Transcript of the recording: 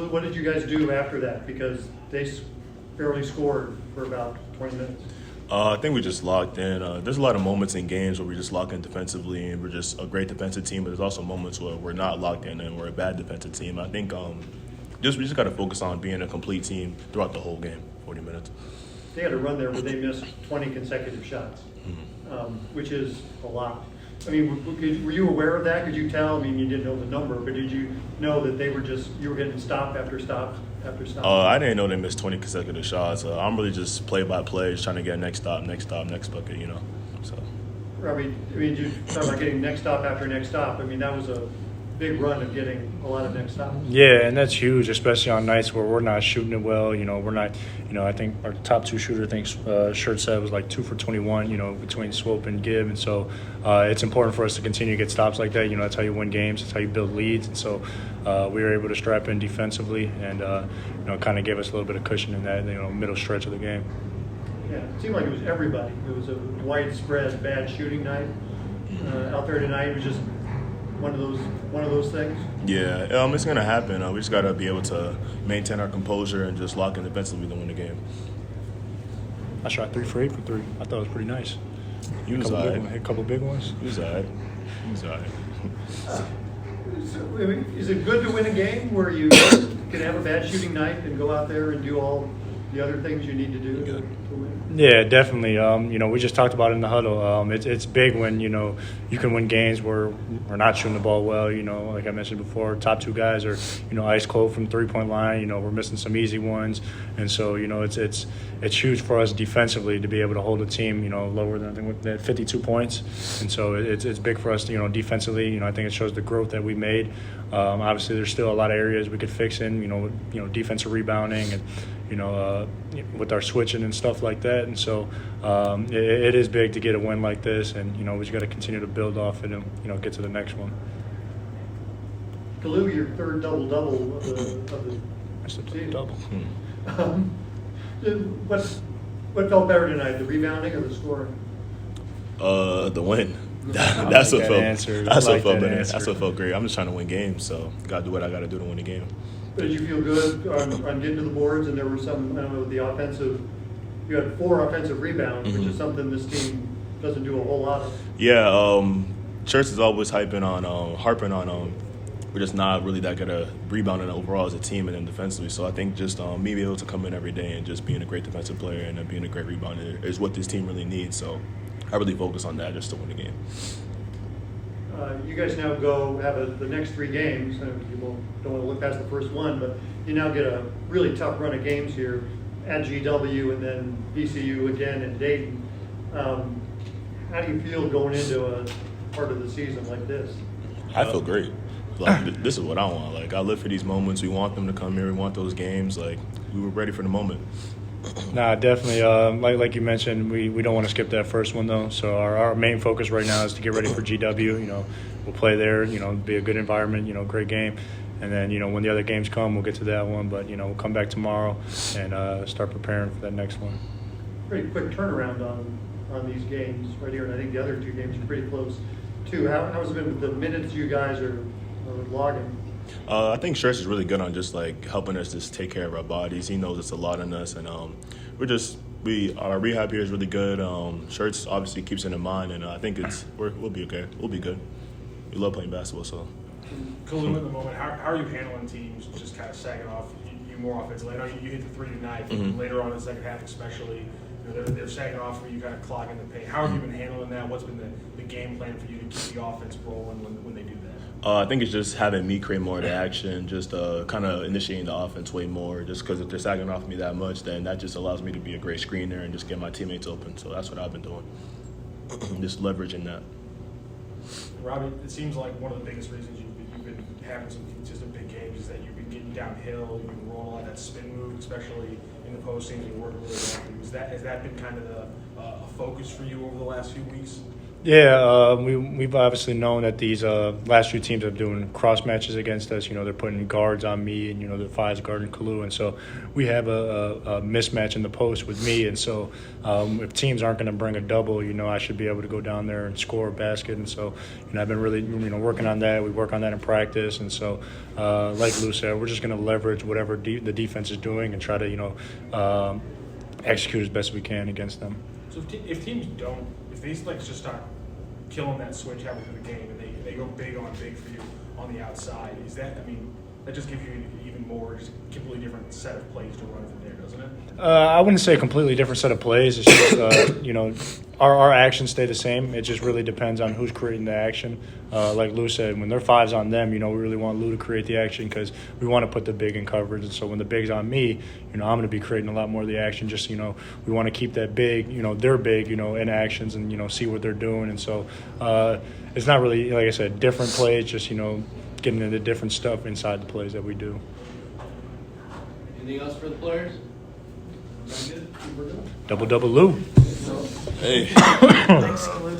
what did you guys do after that? Because they barely scored for about 20 minutes. I think we just locked in. There's a lot of moments in games where we just lock in defensively, and we're just a great defensive team. But there's also moments where we're not locked in and we're a bad defensive team. I think we just got to focus on being a complete team throughout the whole game, 40 minutes. They had a run there where they missed 20 consecutive shots, which is a lot. I mean, were you aware of that? Could you tell? I mean, you didn't know the number, but did you know that you were getting stop after stop after stop? I didn't know they missed 20 consecutive shots. I'm really just play by play, just trying to get next stop, next bucket, you know. So. Robbie, I mean, you talk about getting next stop after next stop. I mean, that was a big run of getting a lot of next stops. Yeah, and that's huge, especially on nights where we're not shooting it well. You know, we're not. You know, I think our top two shooter, I think Shirt said, was like 2 for 21. You know, between Swope and Gibb, and so it's important for us to continue to get stops like that. You know, that's how you win games. That's how you build leads. And so we were able to strap in defensively, and you know, kind of gave us a little bit of cushion in that middle stretch of the game. Yeah, it seemed like it was everybody. It was a widespread bad shooting night out there tonight. It was just one of those things. Yeah, it's gonna happen. We just gotta be able to maintain our composure and just lock in defensively to win the game. I shot 3 for 8 for 3. I thought it was pretty nice. He was all right. Hit a couple big ones. He was all right. I mean, is it good to win a game where you can have a bad shooting night and go out there and do all the other things you need to do to win? Yeah, definitely. You know, we just talked about it in the huddle. It's big when, you know, you can win games where we're not shooting the ball well. You know, like I mentioned before, top two guys are, you know, ice cold from three-point line. You know, we're missing some easy ones. And so, you know, it's huge for us defensively to be able to hold a team, you know, lower than, I think, at 52 points. And so it's big for us, you know, defensively. You know, I think it shows the growth that we made. Obviously, there's still a lot of areas we could fix in, you know, defensive rebounding and, you know, with our switching and stuff like that. And so it is big to get a win like this, and, you know, we just got to continue to build off it and, you know, get to the next one. Kalu, your third double-double of the season. Double. What felt better tonight, the rebounding or the scoring? The win. That's what felt. That's what felt great. I'm just trying to win games, so gotta do what I gotta do to win the game. But did you feel good on getting to the boards? And there were some, I don't know, the offensive. You had 4 offensive rebounds, which is something this team doesn't do a whole lot of. Yeah, Church is always harping on. We're just not really that good at rebounding overall as a team and then defensively. So I think just me being able to come in every day and just being a great defensive player and then being a great rebounder is what this team really needs. So I really focus on that just to win the game. You guys now go have the next 3 games. People don't want to look past the first one, but you now get a really tough run of games here at GW and then VCU again in Dayton. How do you feel going into a part of the season like this? I feel great. Like, this is what I want. Like, I live for these moments. We want them to come here. We want those games. Like, we were ready for the moment. Nah, definitely. Like you mentioned, we don't want to skip that first one, though. So our main focus right now is to get ready for GW. You know, we'll play there, you know, be a good environment, you know, great game. And then, you know, when the other games come, we'll get to that one. But, you know, we'll come back tomorrow and start preparing for that next one. Pretty quick turnaround on these games right here. And I think the other 2 games are pretty close, too. How has it been with the minutes you guys are logging? I think Shirts is really good on just like helping us just take care of our bodies. He knows it's a lot on us, and our rehab here is really good. Shirts obviously keeps it in mind, and I think we'll be okay. We'll be good. We love playing basketball, so. Kalu, at the moment, how are you handling teams just kind of sagging off you more offensively? I know you hit the 3 tonight, but later on in the second half especially, you know, they're sagging off where you kind of clogging the paint. How have you been handling that? What's been the game plan for you to keep the offense rolling when they do that? I think it's just having me create more of the action, just kind of initiating the offense way more. Just because if they're sagging off me that much, then that just allows me to be a great screener and just get my teammates open. So that's what I've been doing, just leveraging that. Robbie, it seems like one of the biggest reasons you've been having some consistent big games is that you've been getting downhill, you've been rolling a lot of that spin move, especially in the postseason. You're working really well. Has that been kind of a focus for you over the last few weeks? Yeah, we've obviously known that these last few teams are doing cross matches against us. You know, they're putting guards on me, and the fives guarding Kalu, and so we have a mismatch in the post with me. And so if teams aren't going to bring a double, I should be able to go down there and score a basket. And so I've been really working on that. We work on that in practice, and so like Lou said, we're just going to leverage whatever the defense is doing and try to execute as best we can against them. So if teams don't, if they just start killing that switch halfway through the game and they go big on big for you on the outside, that just gives you an even more, just completely different set of plays to run from there, doesn't it? I wouldn't say a completely different set of plays. It's just, our actions stay the same. It just really depends on who's creating the action. Like Lou said, when they're fives on them, we really want Lou to create the action because we want to put the big in coverage. And so when the big's on me, I'm going to be creating a lot more of the action. Just, we want to keep that big, their big, in actions and, see what they're doing. And so it's not really, like I said, different plays, just, getting into different stuff inside the plays that we do. Anything else for the players? Double Lou. Hey. Thanks, Kalu.